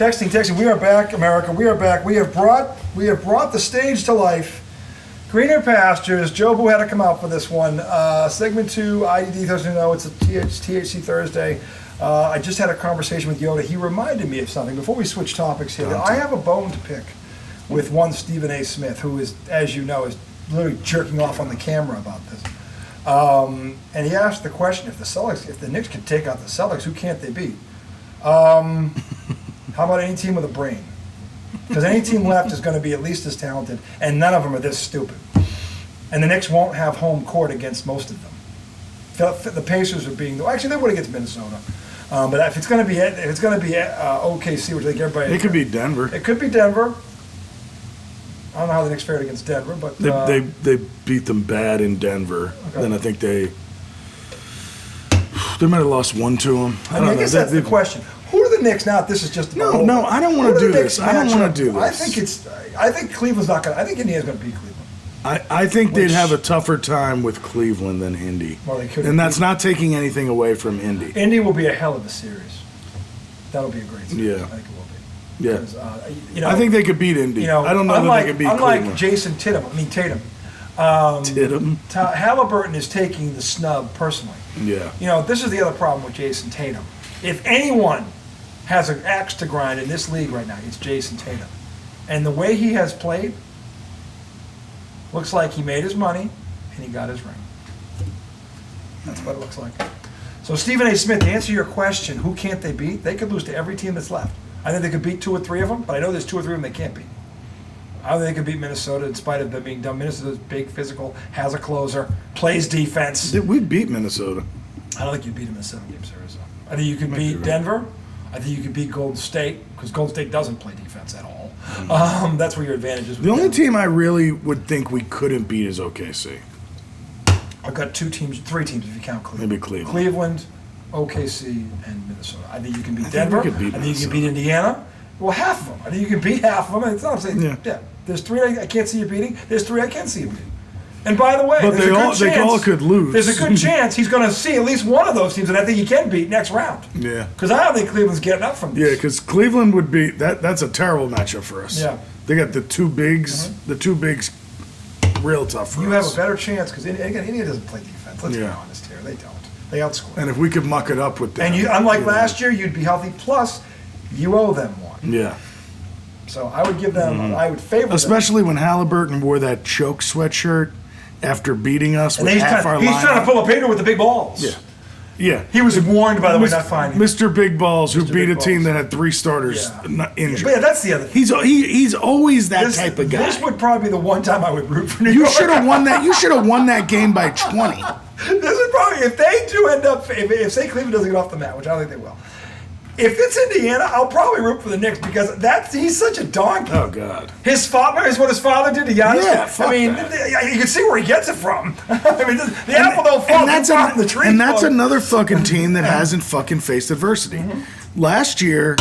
Texting. We are back, America. We are back. We have brought the stage to life. Greener pastures. Jobu had to come out for this one. Segment 2, IDD Thursday. No, it's a THC Thursday. I just had a conversation with Yoda. He reminded me of something before we switch topics here. That I have a bone to pick with one Stephen A. Smith, who is, as you know, is literally jerking off on the camera about this. And he asked the question: if the Knicks could take out the Celtics, who can't they beat? How about any team with a brain? Because any team left is going to be at least as talented, and none of them are this stupid. And the Knicks won't have home court against most of them. The Pacers are being actually they would against Minnesota, but if it's going to be OKC, which I think everybody it could be Denver. It could be Denver. I don't know how the Knicks fared against Denver, but they beat them bad in Denver. Okay. Then I think they might have lost one to them. I guess that's the question. Who are the Knicks now? This is just no. I don't want to do this. I don't want to do this. I think Cleveland's not going. I think Indiana's going to beat Cleveland. I think they'd have a tougher time with Cleveland than Indy. Well, they could. And that's not taking anything away from Indy. Indy will be a hell of a series. That'll be a great series. Yeah. I think it will be. Yeah. I think they could beat Indy. I don't know that they could beat Cleveland. Unlike Jason Tatum. Tatum. Halliburton is taking the snub personally. Yeah. This is the other problem with Jason Tatum. If anyone has an axe to grind in this league right now, it's Jason Tatum. And the way he has played, looks like he made his money and he got his ring. That's what it looks like. So Stephen A. Smith, to answer your question, who can't they beat? They could lose to every team that's left. I think they could beat 2 or 3 of them, but I know there's 2 or 3 of them they can't beat. I think they could beat Minnesota in spite of them being dumb. Minnesota's big, physical, has a closer, plays defense. We beat Minnesota. I don't think you'd beat them in a 7-game series, though. I think you could beat Denver. I think you could beat Golden State, because Golden State doesn't play defense at all. That's where your advantage is. The only team I really would think we couldn't beat is OKC. I've got 3 teams if you count Cleveland. Maybe Cleveland. Cleveland, OKC, and Minnesota. I think you can beat Denver. I think you can beat Indiana. Well, half of them. I think you can beat half of them. It's not I'm saying. Yeah. There's 3 I can't see you beating. There's 3 I can see you beating. And by the way, but they all could lose. There's a good chance he's going to see at least one of those teams that I think he can beat next round. Yeah. Because I don't think Cleveland's getting up from this. Yeah, because Cleveland would be that's a terrible matchup for us. Yeah. They got the 2 bigs. The 2 bigs, real tough for us. You have a better chance because again, India doesn't play defense. Let's be honest here, they don't. They outscore. And if we could muck it up with them, and unlike last year, you'd be healthy. Plus, you owe them one. Yeah. So I would give them. I would favor them. Especially when Halliburton wore that choke sweatshirt after beating us with half our lineup. He's trying to pull a Peter with the big balls. Yeah. Yeah. He was warned, by the way, not finding Mr. Big Balls, who beat a team that had 3 starters not injured. But yeah, that's the other thing. He's always that type of guy. This would probably be the one time I would root for New York. You should have won that. You should have won that game by 20. This is probably, if they do end up, if say Cleveland doesn't get off the mat, which I don't think they will. If it's Indiana, I'll probably root for the Knicks because he's such a donkey. Oh, God. His father is what his father did to Giannis. Yeah, fuck you can see where he gets it from. The apple don't fall from the tree. And that's another fucking team that hasn't fucking faced adversity. Last year,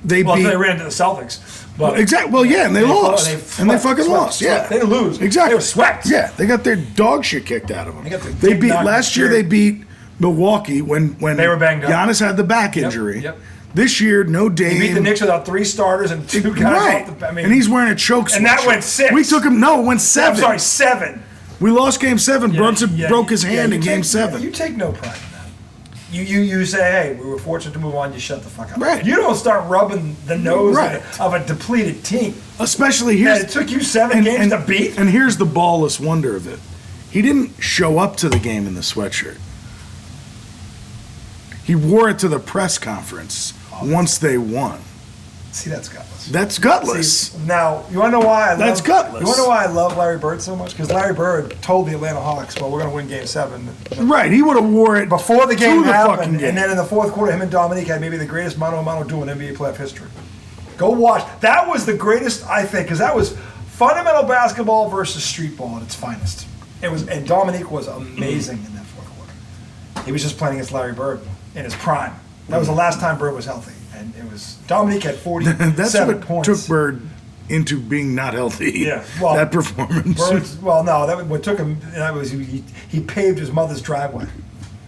they beat... they ran into the Celtics. Exactly. Well, yeah, and they lost. And they fucking lost. Yeah. They didn't lose. Exactly. They were swept. Yeah, they got their dog shit kicked out of them. They beat last year. They beat Milwaukee when they were banged up. Giannis had the back injury. Yep. This year, no Dame. He beat the Knicks without 3 starters and 2 guys off the... and he's wearing a choke sweatshirt. And that went 6. We took him... No, it went 7. I'm sorry, 7. We lost Game 7. Brunson broke his hand in Game 7. You take no pride in that. You say, hey, we were fortunate to move on. You shut the fuck up. Right. You don't start rubbing the nose of a depleted team. Especially here. It took you 7 games to beat. And here's the ballless wonder of it. He didn't show up to the game in the sweatshirt. He wore it to the press conference once they won. See, that's gutless. That's gutless. See, now, you want to know why That's gutless. You want to know why I love Larry Bird so much? Because Larry Bird told the Atlanta Hawks, well, we're going to win Game 7. Right, he would have wore it before the game happened, game. And then in the 4th quarter, him and Dominique had maybe the greatest mano-a-mano duel in NBA playoff history. Go watch. That was the greatest, I think, because that was fundamental basketball versus street ball at its finest. And Dominique was amazing in that 4th quarter. He was just playing against Larry Bird in his prime. That was the last time Bird was healthy. And it was Dominique had 47 That's what points. took Bird into being not healthy. Yeah, well, that performance. What took him. That was he paved his mother's driveway.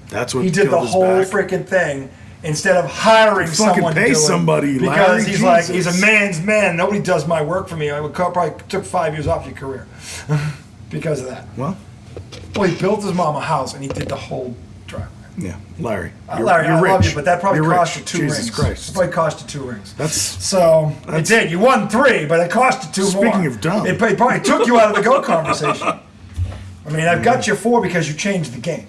That's what he did. The whole back. freaking thing, instead of hiring someone pay to do somebody, it. Because Larry, he's a man's man. Nobody does my work for me. I would probably took 5 years off your career because of that. Well, he built his mom a house and he did the whole driveway. yeah, Larry. Larry, I love you, but that probably cost you 2 rings. Jesus Christ. It probably cost you 2 rings. That's It did. You won 3, but it cost you 2 more. Speaking of dumb. It probably took you out of the GOAT conversation. I mean, I've got you 4 because you changed the game.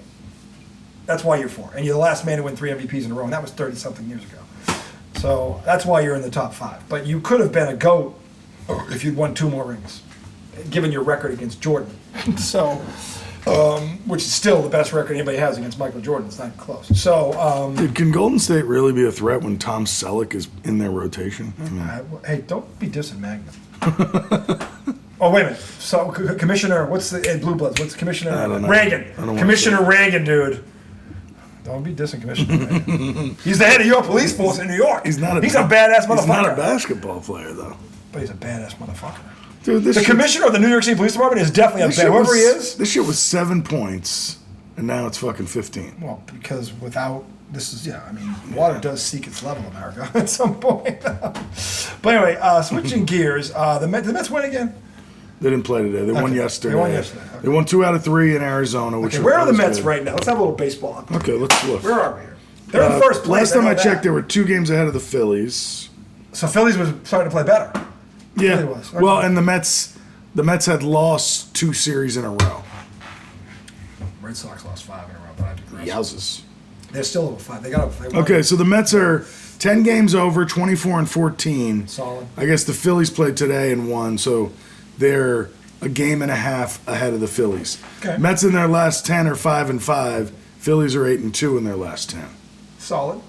That's why you're 4. And you're the last man to win 3 MVPs in a row, and that was 30-something years ago. So that's why you're in the top 5. But you could have been a GOAT if you'd won 2 more rings, given your record against Jordan. So, which is still the best record anybody has against Michael Jordan. It's not close. So, Dude, can Golden State really be a threat when Tom Selleck is in their rotation? I mean, hey, don't be dissing Magnum. Oh, wait a minute. So, Commissioner, what's the Blue Bloods? What's Commissioner I don't know. Reagan? I don't Commissioner Reagan, dude. Don't be dissing Commissioner Reagan. He's the head of your police force in New York. He's a badass motherfucker. He's not a basketball player, though. But he's a badass motherfucker. Dude, the commissioner of the New York City Police Department is definitely a bad. Whoever he is. This shit was 7 points, and now it's fucking 15. Well, because without this is I mean, water does seek its level, America, at some point. But anyway, switching gears, the Mets win again. They didn't play today. They won yesterday. They won yesterday. Okay. They won 2 out of 3 in Arizona. Which where are the Mets right now? Let's have a little baseball. Okay, let's look. Where are we here? They're in first place. Last time I checked, they were 2 games ahead of the Phillies. So Phillies was starting to play better. Yeah. Philly was. Okay. Well, and the Mets had lost 2 series in a row. Red Sox lost 5 in a row, but I digress. Yowzes. They're still over 5. They won. Okay, so the Mets are 10 games over, 24-14. Solid. I guess the Phillies played today and won, so they're a game and a half ahead of the Phillies. Okay. Mets in their last 10 are 5-5. Phillies are 8-2 in their last 10. Solid.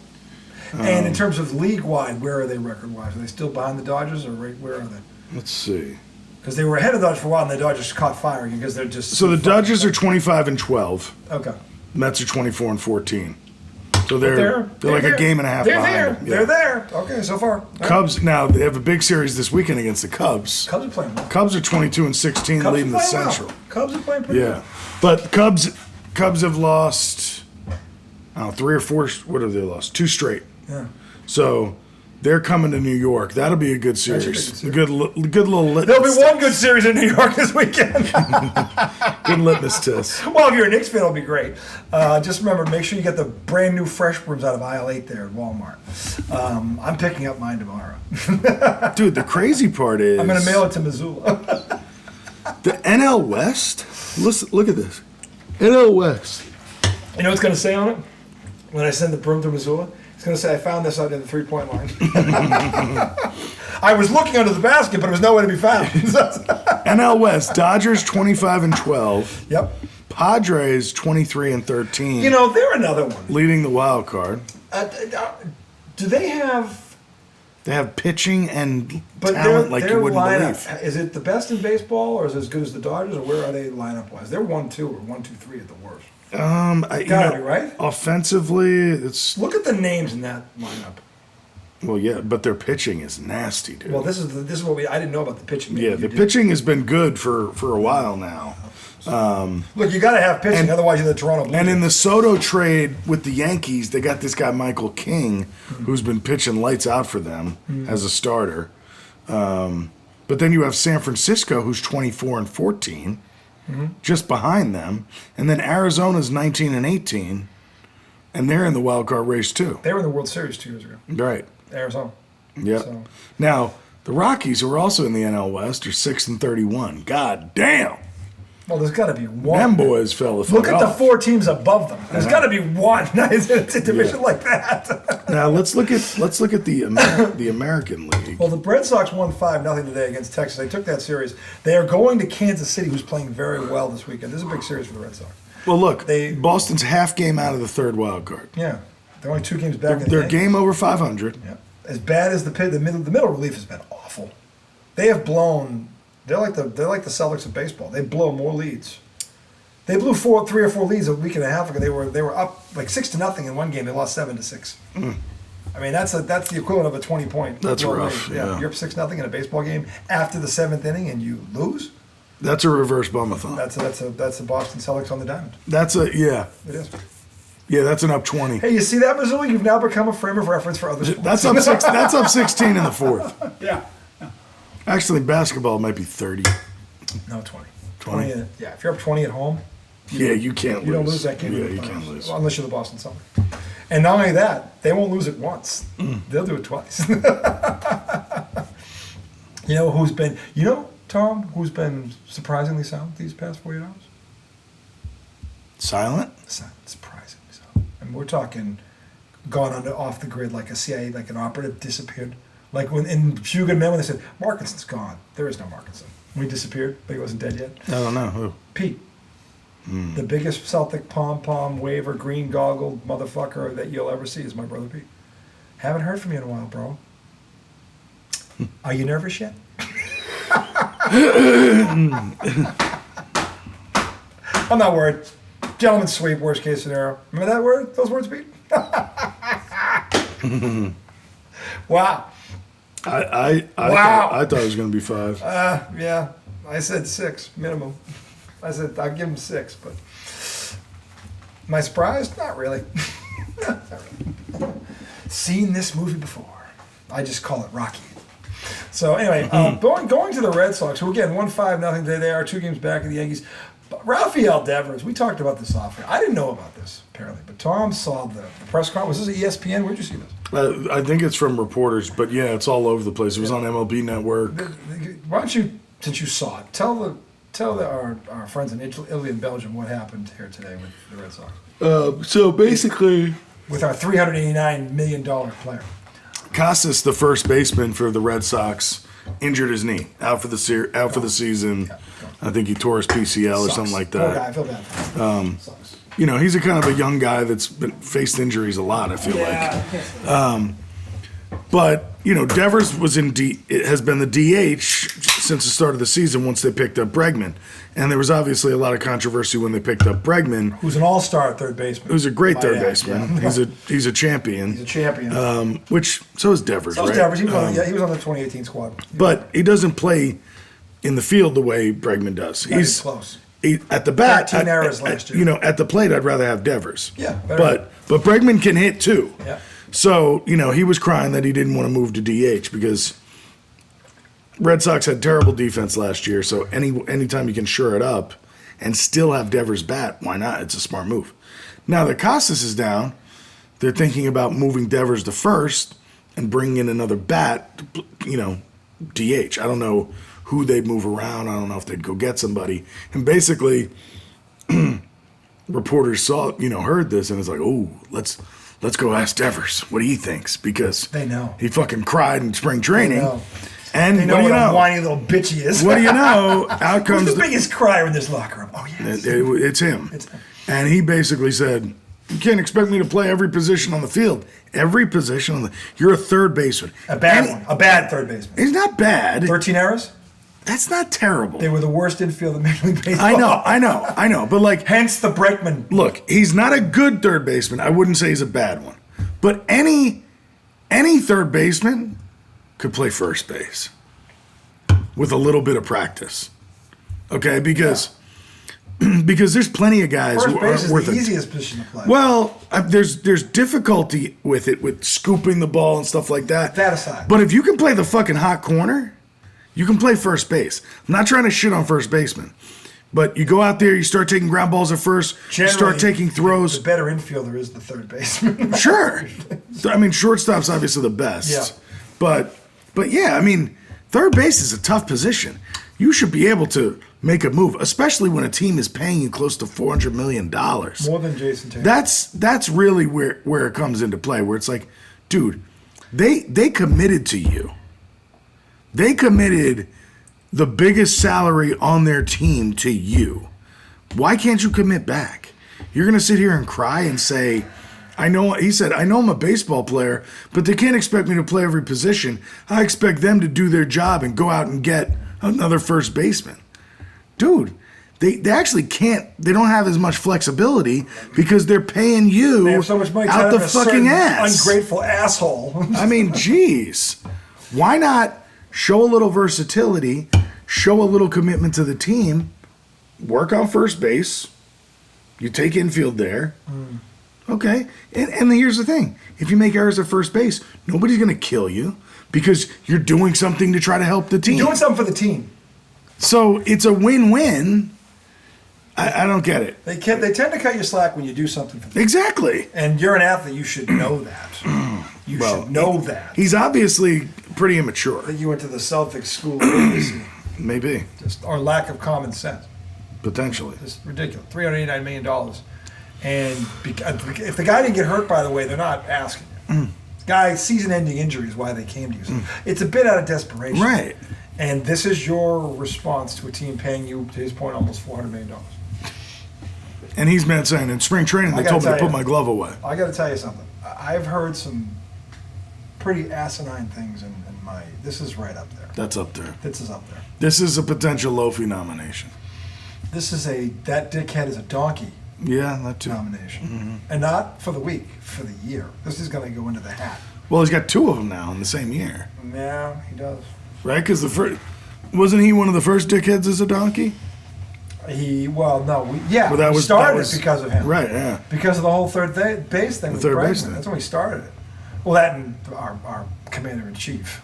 And in terms of league-wide, where are they record-wise? Are they still behind the Dodgers, or where are they? Let's see. Because they were ahead of the Dodgers for a while, and the Dodgers caught fire because they're just... So the Dodgers are 25-12. Okay. Mets are 24-14. So they're like a game and a half behind them. They're there. Okay, so far. Cubs, now, they have a big series this weekend against the Cubs. Cubs are playing well. Cubs are 22-16, leading the Central. Well. Cubs are playing pretty well. But Cubs have lost, I don't know, 3 or 4, what have they lost? 2 straight. Yeah. So they're coming to New York. That'll be a good series. A good little litmus. There'll be one good series in New York this weekend. Good litmus test. Well, if you're a Knicks fan, it'll be great. Just remember, make sure you get the brand new fresh brooms out of aisle 8 there at Walmart. I'm picking up mine tomorrow. Dude, the crazy part is... I'm going to mail it to Missoula. The NL West? Listen, look at this. NL West. You know what's going to say on it? When I send the broom to Missoula? It's going to say, I found this out in the 3-point line. I was looking under the basket, but it was nowhere to be found. NL West, Dodgers 25-12. Yep. Padres 23-13. You know, they're another one. Leading the wild card. Do they have... They have pitching and talent like you wouldn't believe. Is it the best in baseball, or is it as good as the Dodgers, or where are they lineup-wise? They're 1-2 or 1-2-3 at the worst. Gotta be, right? Offensively, it's... Look at the names in that lineup. Well, yeah, but their pitching is nasty, dude. Well, this is what I didn't know about the pitching. Yeah, the pitching has been good for a while now. Look, you got to have pitching, otherwise you're the Toronto Blue And Jays. in the Soto trade with the Yankees, they got this guy Michael King, who's been pitching lights out for them as a starter. But then you have San Francisco, who's 24-14. Just behind them, and then Arizona's 19-18, and they're in the wild card race too. They were in the World Series 2 years ago. Right. Arizona. Yep. So. Now the Rockies, who are also in the NL West, are 6-31. God damn. Well, there's got to be one. Them boys fell the fuck Look at the off. 4 teams above them. There's got to be one. It's a division like that. Now let's look at the American League. Well, the Red Sox won 5-0 today against Texas. They took that series. They are going to Kansas City, who's playing very well this weekend. This is a big series for the Red Sox. Well, look, Boston's half game out of the 3rd wild card. Yeah, they're only 2 games back. They're game over 500. Yeah, as bad as the middle relief has been awful. They have blown. They're like the Celtics of baseball. They blow more leads. They blew 3 or 4 leads a week and a half ago. They were up like 6-0 in one game. They lost 7-6. I mean, that's the equivalent of a 20-point. That's rough. Yeah, you're up 6-0 in a baseball game after the 7th inning and you lose. That's a reverse bum-a-thon. That's the Boston Celtics on the diamond. It is. Yeah, that's an up 20. Hey, you see that, Missoula? You've now become a frame of reference for other sports. That's up six. That's up 16 in the fourth. Yeah. Actually, basketball might be 30. No, 20. 20? Yeah, if you're up 20 at home, Yeah, you can't lose. you don't lose that game. Yeah, you can't lose. Well, unless you're the Boston Celtics. And not only that, they won't lose it once. They'll do it twice. Tom, who's been surprisingly sound these past 48 hours? Silent? Surprisingly sound. And we're talking gone off the grid like a CIA, like an operative disappeared. Like when in Few Good Men, when they said, Markinson's gone. There is no Markinson. When he disappeared, but he wasn't dead yet. I don't know. Who? Pete. The biggest Celtic pom-pom waver, green goggled motherfucker that you'll ever see is my brother Pete. Haven't heard from you in a while, bro. Are you nervous yet? I'm not worried. Gentleman's sweep, worst case scenario. Remember that word? Those words, Pete? Wow. I Wow. thought it was going to be 5. Yeah. I said 6 minimum. I said I'd give him 6, but am I surprised? Not really. Not really. Seen this movie before. I just call it Rocky. So anyway, going to the Red Sox, who again won 5-0 today. They are 2 games back of the Yankees. But Rafael Devers, we talked about this off. I didn't know about this apparently, but Tom saw the press conference. Was this ESPN? Where'd you see this? I think it's from reporters, but yeah, it's all over the place. It was on MLB Network. Why don't you, since you saw it, tell our friends in Italy and Belgium what happened here today with the Red Sox. So basically, With our $389 million player. Casas, the first baseman for the Red Sox, injured his knee, out for the season. Yeah. I think he tore his PCL or Sucks. something like Poor guy, that. I feel bad for him. Sucks. He's a kind of a young guy that's faced injuries a lot, I feel like. But, Devers has been the DH since the start of the season once they picked up Bregman. And there was obviously a lot of controversy when they picked up Bregman. Who's an all-star at third baseman. Who's a great third Yeah. baseman. He's a champion. He's a champion. So is Devers, So was right? Devers. He was on the 2018 squad. But he doesn't play in the field the way Bregman does. He's close. At the bat, 13 errors last year. At the plate, I'd rather have Devers. Yeah, better. But Bregman can hit too. Yeah. So, he was crying that he didn't want to move to DH because Red Sox had terrible defense last year. So anytime you can shore it up and still have Devers bat, why not? It's a smart move. Now that Casas is down, they're thinking about moving Devers to first and bringing in another bat, DH. I don't know who they'd move around. I don't know if they'd go get somebody. And basically, reporters heard this and it's like, oh, let's go ask Devers what he thinks because They know. he fucking cried in spring training. They know. And They know what do what you a know? whiny little bitch he is. What do you know? Out comes Who's the biggest crier in this locker room? Oh, yes. it's him. It's him. And he basically said, you can't expect me to play every position on the field. Every position you're a third baseman. A bad one. A bad third baseman. He's not bad. 13 errors? That's not terrible. They were the worst infield in Major League Baseball. I know. But Hence the Bregman. look, he's not a good third baseman. I wouldn't say he's a bad one. But any third baseman could play first base with a little bit of practice. Okay, because there's plenty of guys First who base aren't is worth the it. easiest position to play. Well, there's difficulty with it, with scooping the ball and stuff like that. That aside. But if you can play the fucking hot corner, you can play first base. I'm not trying to shit on first baseman. But you go out there, you start taking ground balls at first, you start taking throws. The better infielder is the third baseman. Sure. I mean, shortstop's obviously the best. Yeah. But yeah, I mean, third base is a tough position. You should be able to make a move, especially when a team is paying you close to $400 million. More than Jason Taylor. That's really where it comes into play, where it's like, dude, they committed to you. They committed the biggest salary on their team to you. Why can't you commit back? You're going to sit here and cry and say, he said, I know I'm a baseball player, but they can't expect me to play every position. I expect them to do their job and go out and get another first baseman. Dude, they actually can't, they don't have as much flexibility because they're paying you They have so much money out tied the up in a fucking certain ass. Ungrateful asshole. I mean, geez. Why not show a little versatility, show a little commitment to the team, work on first base, you take infield there. Okay, and here's the thing: if you make errors at first base, nobody's going to kill you because you're doing something to try to help the team. You're doing something for the team. So it's a win-win. I don't get it. They tend to cut you slack when you do something for them. Exactly. And you're an athlete. You should know that. You should know that. He's obviously pretty immature. I think you went to the Celtics school of idiocy. Maybe. Or lack of common sense. Potentially. It's ridiculous. $389 million. And if the guy didn't get hurt, by the way, they're not asking you. Guy, season-ending injury is why they came to you. So it's a bit out of desperation. Right. And this is your response to a team paying you, to his point, almost $400 million. And he's been saying, in spring training, they told me to put my glove away. I got to tell you something. I've heard some pretty asinine things in my... This is right up there. That's up there. This is up there. This is a potential Lofi nomination. This is that dickhead is a donkey Yeah, that too. nomination. And not for the week, for the year. This is going to go into the hat. Well, he's got two of them now in the same year. Yeah, he does. Right? Because wasn't he one of the first dickheads as a donkey? Well, Well, we started it because of him. Right, yeah. Because of the whole third base thing. The third Bregman. base thing. That's when we started it. Well, that and our commander-in-chief.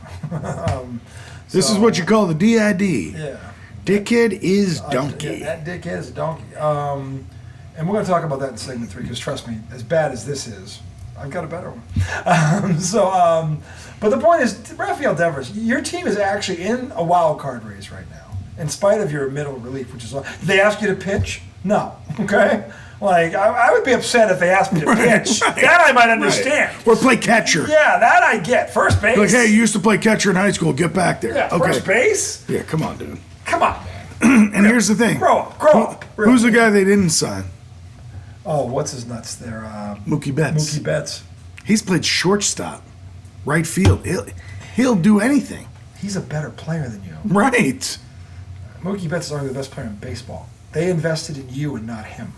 This is what you call the DID. Yeah. Dickhead is donkey. That dickhead is a donkey. And we're going to talk about that in segment 3, because trust me, as bad as this is, I've got a better one. But the point is, Rafael Devers, your team is actually in a wild card race right now, in spite of your middle relief, which is. Did they ask you to pitch? No. Okay. Like I would be upset if they asked me to pitch. Right. That I might understand. Or play catcher. Yeah, that I get. First base. Like, hey, you used to play catcher in high school. Get back there. Yeah, okay. first base. Yeah, come on, dude. Come on, man. And here's the thing. Grow up. Who's the guy they didn't sign? Oh, what's his nuts there? Mookie Betts. Mookie Betts. He's played shortstop, right field. He'll do anything. He's a better player than you. Right. Mookie Betts is arguably the best player in baseball. They invested in you and not him,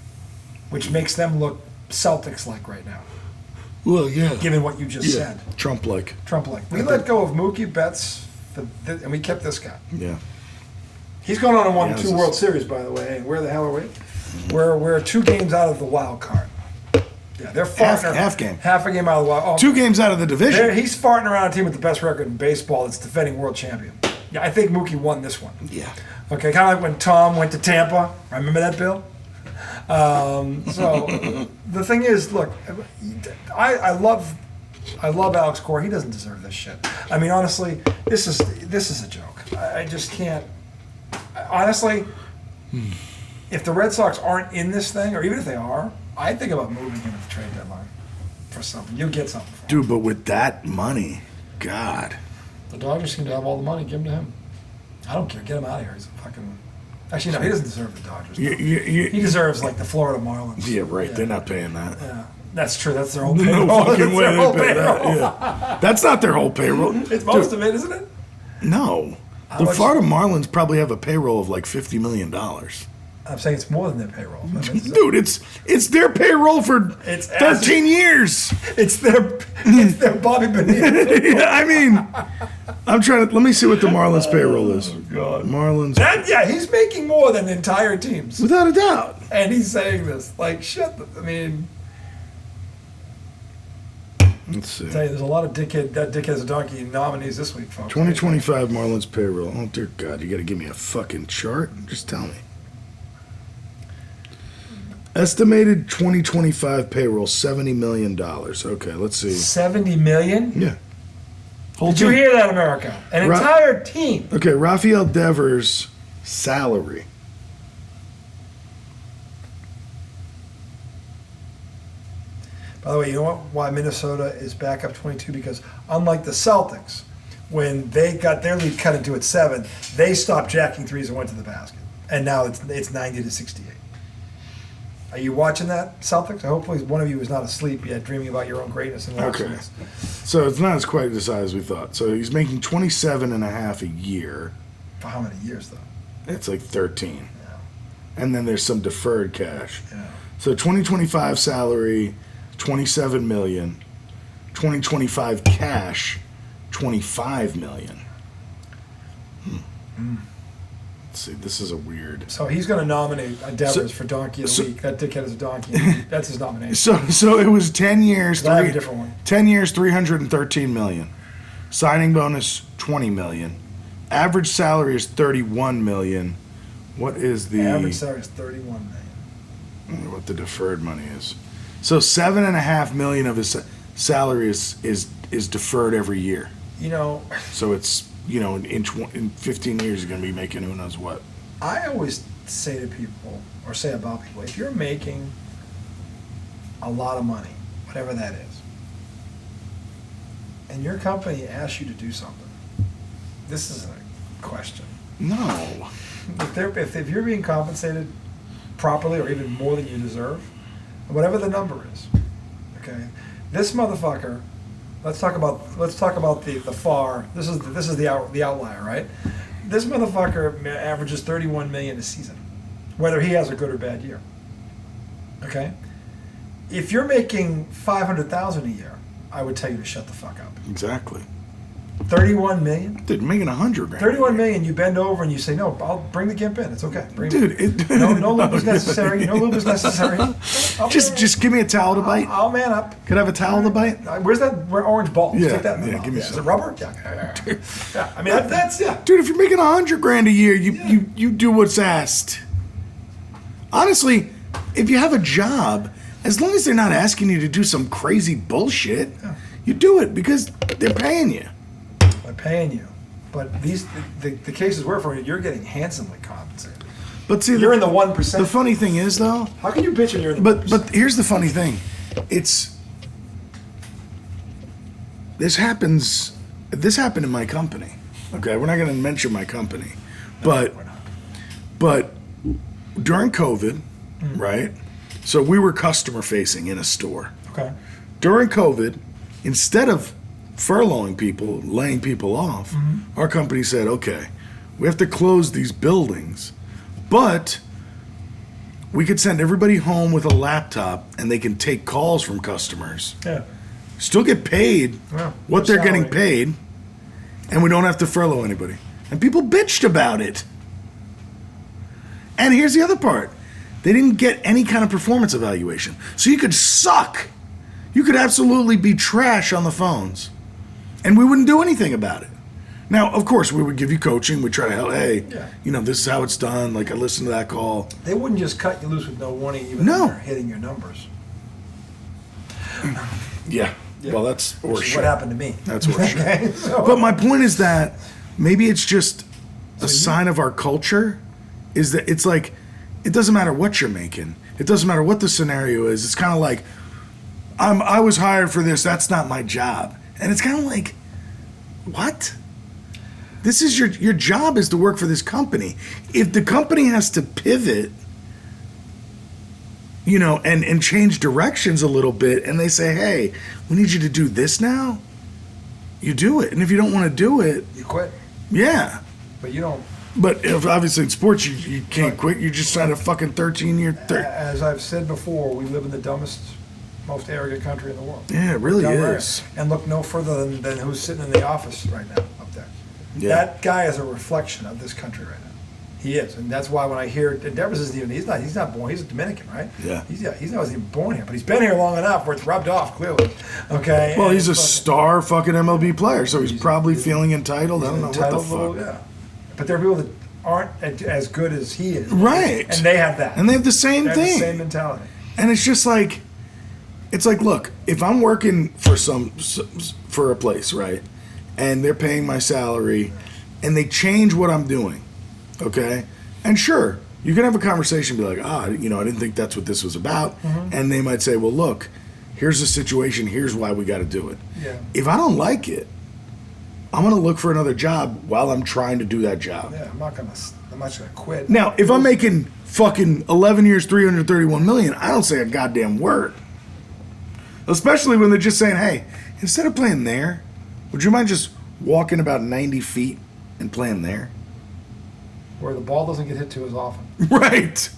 which makes them look Celtics-like right now, Well, yeah. given what you just said. Trump-like. Trump-like. We let go of Mookie Betts, and we kept this guy. Yeah. He's gone on and won Yeah, 2 World Series, by the way. And where the hell are we? We're 2 games out of the wild card. Yeah, they're farting. Half game. Half a game out of the wild card. 2 games out of the division. He's farting around a team with the best record in baseball that's defending world champion. Yeah, I think Mookie won this one. Yeah. Okay, kind of like when Tom went to Tampa. Remember that, Bill? So the thing is, look, I love Alex Cora. He doesn't deserve this shit. I mean, honestly, this is a joke. I just can't. Honestly, if the Red Sox aren't in this thing, or even if they are, I'd think about moving him at the trade deadline for something. You'll get something for him. Dude, but with that money, God. The Dodgers seem to have all the money. Give him to him. I don't care. Get him out of here. He's a fucking... Actually, no, he doesn't deserve the Dodgers. He deserves, like, the Florida Marlins. Yeah, right. They're not paying that. Yeah. That's true. That's their whole payroll. No fucking That's way their they whole pay that. payroll. Yeah. That's not their whole payroll. It's most of it, isn't it? No. The much- Florida Marlins probably have a payroll of like $50 million. I'm saying it's more than their payroll. Dude, it's their payroll for It's 13 years. It's their Bobby Bonilla. Yeah, I mean, I'm trying to, let me see what the Marlins payroll is. God. Marlins. He's making more than entire teams. Without a doubt. And he's saying this. Like, I mean, Let's see. I tell you, there's a lot of that dickhead's a donkey nominees this week, folks. 2025 Marlins payroll. Oh, dear God, you got to give me a fucking chart? Just tell me. Estimated 2025 payroll, $70 million. Okay, let's see. 70 million? Yeah. Whole Did you team. hear that, America? An entire team. Okay, Rafael Devers' salary. By the way, you know what? Why Minnesota is back up 22? Because unlike the Celtics, when they got their lead cut into at 7, they stopped jacking threes and went to the basket. And now it's 90 to 68. Are you watching that, Celtics? Hopefully one of you is not asleep yet, dreaming about your own greatness and watching Okay. this. So it's not as quite as high as we thought. So he's making 27 and a half a year. For how many years, though? It's like 13. Yeah. And then there's some deferred cash. Yeah. So 2025 salary, 27 million. 2025 cash, 25 million. Let's see. This is a weird. So he's going to nominate Devers for Donkey of the Week. That dickhead is a donkey. That's his nomination. So it was 10 years. I have a different one. 10 years, $313 million. Signing bonus, $20 million. Average salary is $31 million. What is the average salary is $31 million. I wonder what the deferred money is. So $7.5 million of his salary is deferred every year. You know. So it's in 15 years he's going to be making who knows what. I always say to people, or say about people, if you're making a lot of money, whatever that is, and your company asks you to do something, this is a question. No. If you're being compensated properly or even more than you deserve, whatever the number is, okay, this motherfucker. Let's talk about the FAR. This is the outlier, right? This motherfucker averages $31 million a season, whether he has a good or bad year. Okay, if you're making $500,000 a year, I would tell you to shut the fuck up. Exactly. $31 million. Dude, making $100,000. $31 million. You bend over and you say, "No, I'll bring the gimp in. It's okay." No lube is necessary. No lube is necessary. Just give me a towel to bite. I'll man up. Could I have a towel to bite? Where's that orange ball? Yeah, Take that in the mouth. give me Is some. it rubber? Yeah. I mean, that's yeah. Dude, if you're making $100,000 a year, you do what's asked. Honestly, if you have a job, as long as they're not asking you to do some crazy bullshit, you do it because they're paying you. They're paying you, but the cases we're for, you're getting handsomely compensated. But see, you're in the 1%. The funny thing is, though, how can you bitch when you're in the 1%? But here's the funny thing, this happened in my company. Okay, we're not going to mention my company, but during COVID, right? So we were customer facing in a store. Okay. During COVID, instead of furloughing people, laying people off, our company said, okay, we have to close these buildings, but we could send everybody home with a laptop and they can take calls from customers. Yeah. Still get paid what they're getting paid, and we don't have to furlough anybody. And people bitched about it. And here's the other part. They didn't get any kind of performance evaluation. So you could suck. You could absolutely be trash on the phones. And we wouldn't do anything about it. Now, of course, we would give you coaching. We'd try to help. Hey, this is how it's done. Like, I listened to that call. They wouldn't just cut you loose with no warning, even if you're hitting your numbers. Yeah. Well, that's horseshit. What happened to me. That's horseshit. But my point is that maybe it's just a sign of our culture, is that it's like, it doesn't matter what you're making. It doesn't matter what the scenario is. It's kind of like, I was hired for this. That's not my job. And it's kind of like, what? This is your job is to work for this company. If the company has to pivot, and change directions a little bit, and they say, hey, we need you to do this now, you do it. And if you don't want to do it, you quit. Yeah. But you don't. But if obviously in sports you can't quit, you just signed a fucking 13-year. As I've said before, we live in the dumbest, most arrogant country in the world. Yeah, it really is. And look no further than who's sitting in the office right now up there. Yeah. That guy is a reflection of this country right now. He is, and that's why when I hear Devers isn't even he's not born. He's a Dominican, right? Yeah. He's not even born here, but he's been here long enough where it's rubbed off clearly. Okay. Well, he's a star fucking MLB player, so he's probably feeling entitled. I don't know what the fuck. Yeah. But there are people that aren't as good as he is. Right. And they have that. And they have the same thing. The same mentality. And it's just like, look, if I'm working for a place, right, and they're paying my salary, and they change what I'm doing, okay, and sure, you can have a conversation, be like, I didn't think that's what this was about, and they might say, well, look, here's the situation, here's why we got to do it. Yeah. If I don't like it, I'm going to look for another job while I'm trying to do that job. Yeah, I'm not gonna quit. Now, if I'm making fucking 11 years, $331 million, I don't say a goddamn word. Especially when they're just saying, hey, instead of playing there, would you mind just walking about 90 feet and playing there? Where the ball doesn't get hit to as often. Right.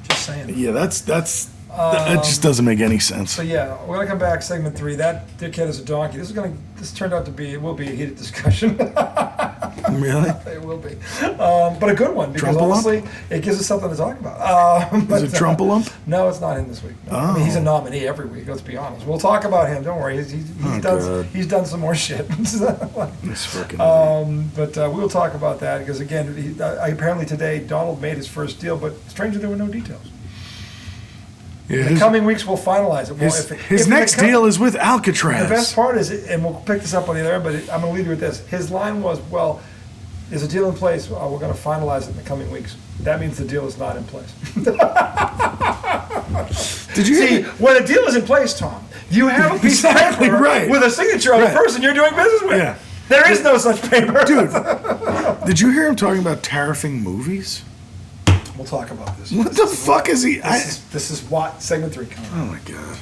Just saying. Yeah, that just doesn't make any sense. So yeah, we're gonna come back segment 3. That dickhead is a donkey. This turned out to be, it will be a heated discussion. Really? It will be. But a good one, because Trumpalump? honestly, it gives us something to talk about. Is it Trumpalump? No, it's not him this week. No. I mean, he's a nominee every week, let's be honest. We'll talk about him, don't worry. God. He's done some more shit. This fucking idiot. But we'll talk about that, because again, apparently today, Donald made his first deal, but strangely, there were no details. Yeah, In the coming weeks, we'll finalize it. his next deal is with Alcatraz. The best part is, and we'll pick this up on the other end, but I'm going to leave you with this. His line was, well, is a deal in place? We're going to finalize it in the coming weeks. That means the deal is not in place. Did you See, when a deal is in place, Tom, you have a piece Exactly of paper right. with a signature of the person you're doing business with. Yeah. There is no such paper. Dude, did you hear him talking about tariffing movies? We'll talk about this. What the fuck is he? This is what segment 3 coming. Oh my god.